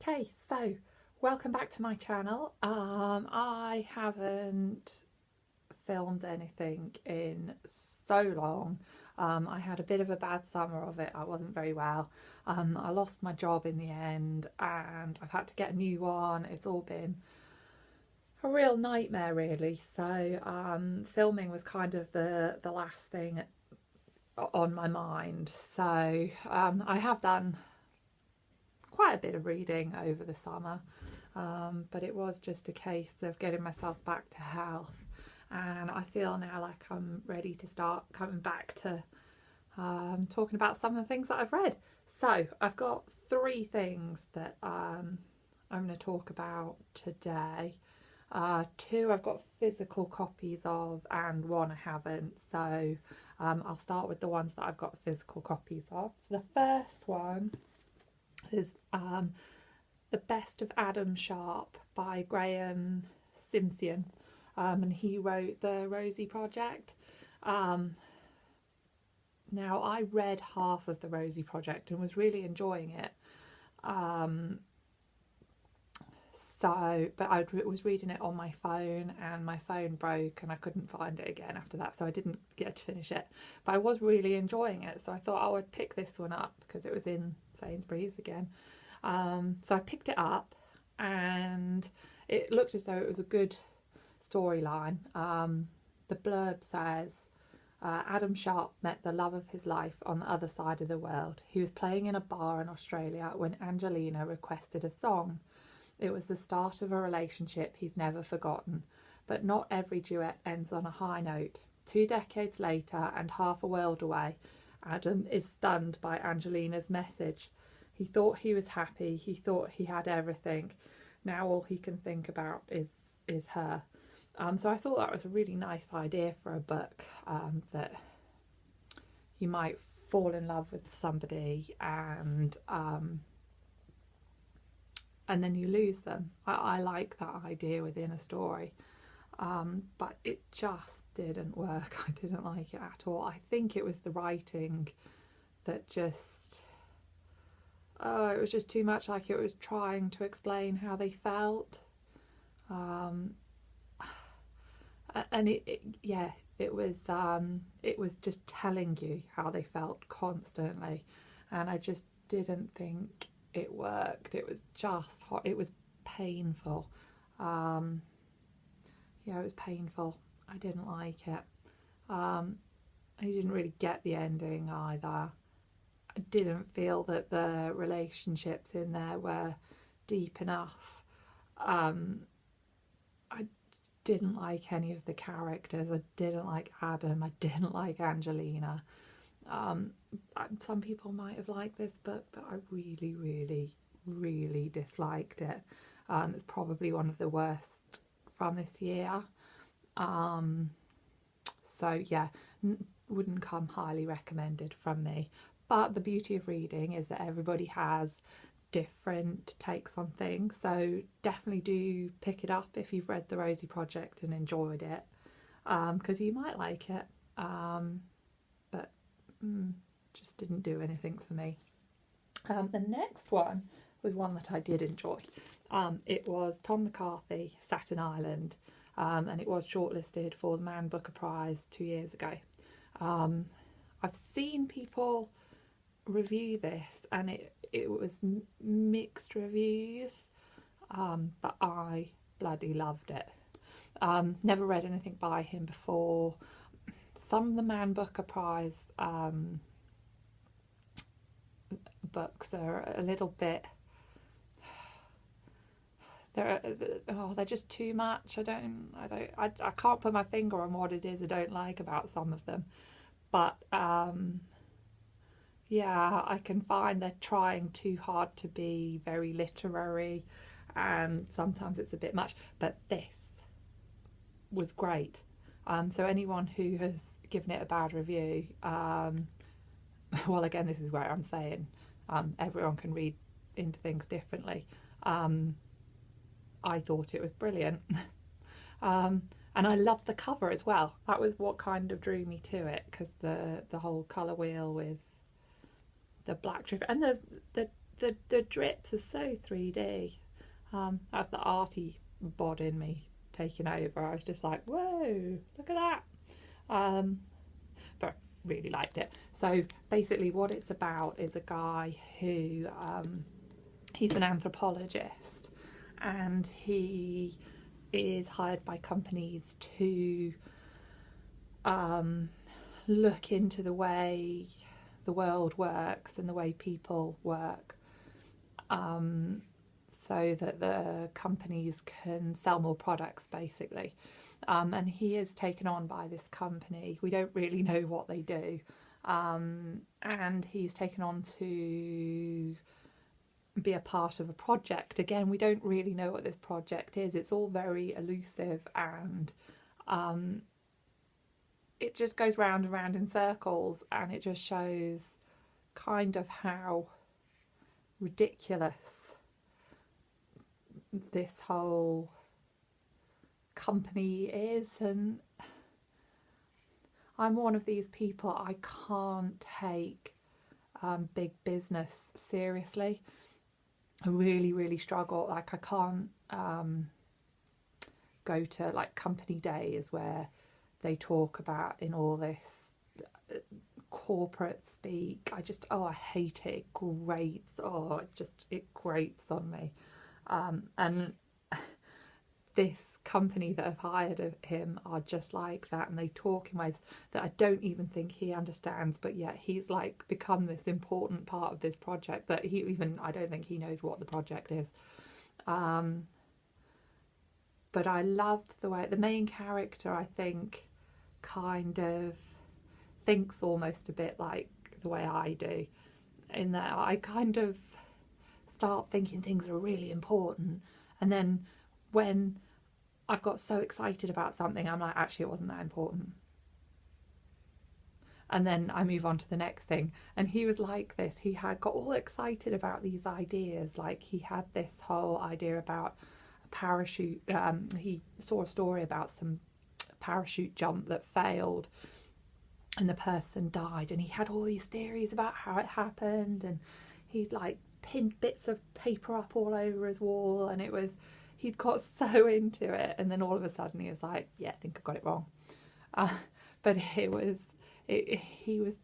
Okay, so welcome back to my channel. I haven't filmed anything in so long. I had a bit of a bad summer of it. I wasn't very well. I lost my job in the end and I've had to get a new one. It's all been a real nightmare really. So filming was kind of the last thing on my mind. So I have done quite a bit of reading over the summer, but it was just a case of getting myself back to health, and I feel now like I'm ready to start coming back to talking about some of the things that I've read. So I've got three things that I'm going to talk about today. Two I've got physical copies of and one I haven't, so I'll start with the ones that I've got physical copies of. So the first one is The Best of Adam Sharpe by Graham Simpson, and he wrote The Rosie Project. Now I read half of The Rosie Project and was really enjoying it, but I was reading it on my phone and my phone broke and I couldn't find it again after that, so I didn't get to finish it, but I was really enjoying it, so I thought I would pick this one up because it was in Sainsbury's again. So I picked it up and it looked as though it was a good storyline. The blurb says, Adam Sharpe met the love of his life on the other side of the world. He was playing in a bar in Australia when Angelina requested a song. It was the start of a relationship he's never forgotten, but not every duet ends on a high note. 2 decades later and half a world away, Adam is stunned by Angelina's message. He thought he was happy, he thought he had everything. Now all he can think about is her. So I thought that was a really nice idea for a book, that you might fall in love with somebody and then you lose them. I like that idea within a story, but it just didn't work. I didn't like it at all. I think it was the writing that just... it was just too much, like it was trying to explain how they felt, and it was just telling you how they felt constantly, and I just didn't think it worked. It was just hot. It was painful. It was painful. I didn't like it. I didn't really get the ending either. I didn't feel that the relationships in there were deep enough. I didn't like any of the characters. I didn't like Adam. I didn't like Angelina. Some people might have liked this book, but I really, really, really disliked it. It's probably one of the worst from this year. So yeah, wouldn't come highly recommended from me. But the beauty of reading is that everybody has different takes on things, so definitely do pick it up if you've read The Rosie Project and enjoyed it, because you might like it, but just didn't do anything for me. The next one was one that I did enjoy. It was Tom McCarthy, Staten Island, and it was shortlisted for the Man Booker Prize 2 years ago. I've seen people review this and it was mixed reviews, but I bloody loved it. Never read anything by him before. Some of the Man Booker Prize books are a little bit, they're just too much. I can't put my finger on what it is I don't like about some of them, but yeah, I can find they're trying too hard to be very literary and sometimes it's a bit much, but this was great. So anyone who has given it a bad review, well, again, this is where I'm saying everyone can read into things differently. I thought it was brilliant. And I loved the cover as well. That was what kind of drew me to it, because the whole colour wheel with the black strip and the the drips are so 3D. That's the arty bod in me taking over. I was just like, whoa, look at that. But really liked it. So basically what it's about is a guy who he's an anthropologist, and he is hired by companies to look into the way the world works and the way people work, so that the companies can sell more products, basically. And he is taken on by this company. We don't really know what they do. And he's taken on to be a part of a project. Again, we don't really know what this project is. It's all very elusive, and it just goes round and round in circles, and it just shows kind of how ridiculous this whole company is. And I'm one of these people, I can't take big business seriously. I really struggle. Like, I can't go to like company days where they talk about in all this corporate speak. I hate it. It grates. It grates on me. And this company that have hired him are just like that, and they talk in ways that I don't even think he understands, but yet he's like become this important part of this project that I don't think he knows what the project is. But I loved the way the main character, I think, kind of thinks almost a bit like the way I do, in that I kind of start thinking things are really important, and then when I've got so excited about something, I'm like, actually it wasn't that important, and then I move on to the next thing. And he was like this. He had got all excited about these ideas. Like, he had this whole idea about a parachute. He saw a story about some parachute jump that failed and the person died, and he had all these theories about how it happened, and he'd like pinned bits of paper up all over his wall, and he'd got so into it, and then all of a sudden he was like, yeah, I think I got it wrong. But he was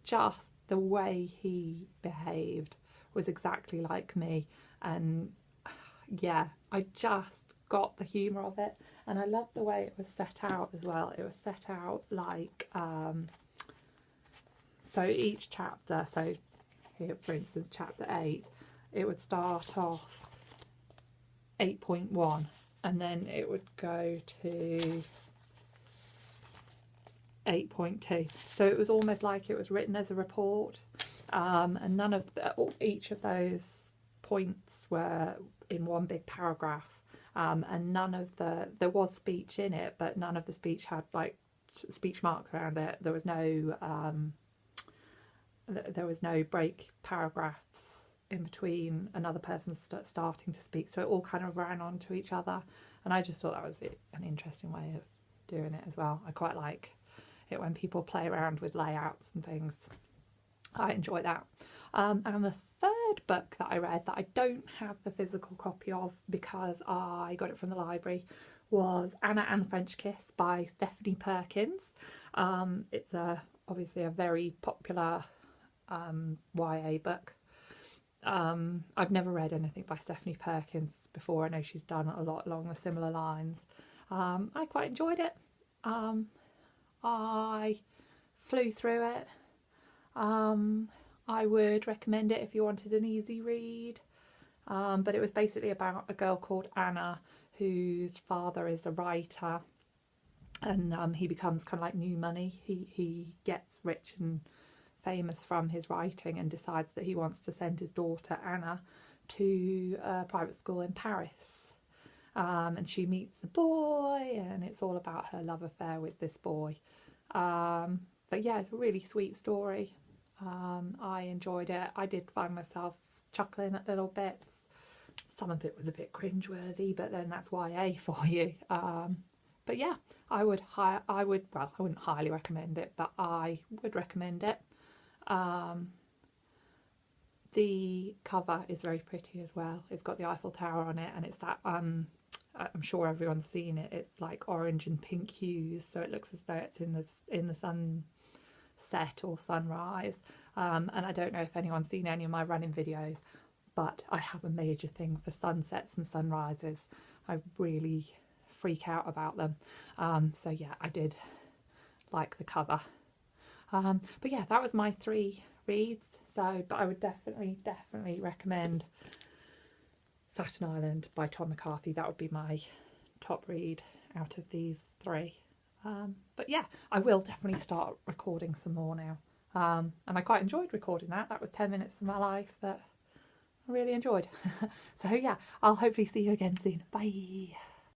just, the way he behaved was exactly like me. And yeah, I just got the humour of it, and I loved the way it was set out as well. It was set out like, so each chapter, so here for instance chapter 8, it would start off 8.1, and then it would go to 8.2. So it was almost like it was written as a report, and each of those points were in one big paragraph, and there was speech in it, but none of the speech had like speech marks around it. There was no break paragraphs in between another person starting to speak, so it all kind of ran on to each other, and I just thought that was an interesting way of doing it as well. I quite like it when people play around with layouts and things. I enjoy that. And the third book that I read that I don't have the physical copy of because I got it from the library was Anna and the French Kiss by Stephanie Perkins. It's obviously a very popular YA book. I've never read anything by Stephanie Perkins before. I know she's done a lot along the similar lines. I quite enjoyed it. I flew through it. I would recommend it if you wanted an easy read. But it was basically about a girl called Anna whose father is a writer, and he becomes kind of like new money. He gets rich and famous from his writing and decides that he wants to send his daughter Anna to a private school in Paris. And she meets a boy, and it's all about her love affair with this boy. But yeah, it's a really sweet story. I enjoyed it. I did find myself chuckling at little bits. Some of it was a bit cringeworthy, but then that's YA for you. But yeah, I wouldn't highly recommend it, but I would recommend it. The cover is very pretty as well. It's got the Eiffel Tower on it, and it's that I'm sure everyone's seen it. It's like orange and pink hues, so it looks as though it's in the sunset or sunrise. And I don't know if anyone's seen any of my running videos, but I have a major thing for sunsets and sunrises. I really freak out about them. So yeah, I did like the cover. But yeah, that was my 3 reads. So, but I would definitely recommend Staten Island by Tom McCarthy. That would be my top read out of these 3. But yeah, I will definitely start recording some more now. And I quite enjoyed recording that. That was 10 minutes of my life that I really enjoyed. So yeah, I'll hopefully see you again soon. Bye.